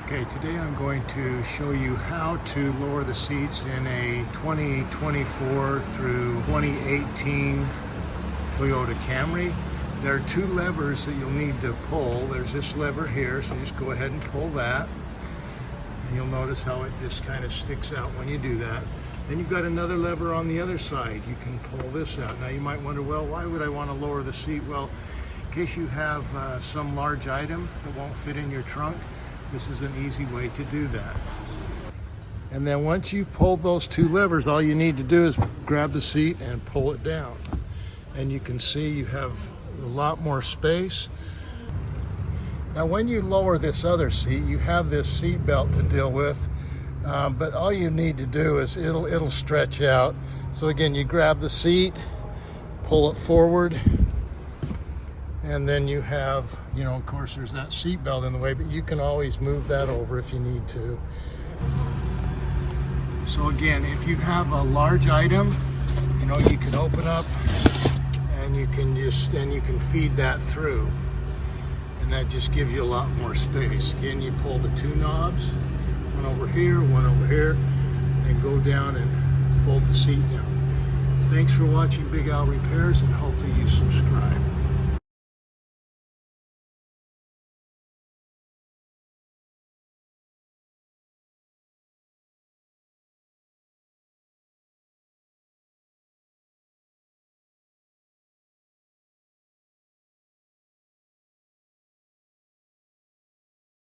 Okay, today I'm going to show you how to lower the seats in a 2024 through 2018 Toyota Camry. There are two levers that you'll need to pull. There's this lever here, so just go ahead and pull that. And you'll notice how it just kind of sticks out when you do that. Then you've got another lever on the other side. You can pull this out. Now you might wonder, well, why would I want to lower the seat? Well, in case you have some large item that won't fit in your trunk, this is an easy way to do that. And then once you've pulled those two levers, all you need to do is grab the seat and pull it down. And you can see you have a lot more space. Now when you lower this other seat, you have this seat belt to deal with, but all you need to do is it'll stretch out. So again, you grab the seat, pull it forward, and then you have, of course there's that seat belt in the way, but you can always move that over if you need to. So again, if you have a large item, you can open up and you can feed that through. And that just gives you a lot more space. Again, you pull the two knobs, one over here, and go down and fold the seat down. Thanks for watching Big Al Repairs, and hopefully you subscribe.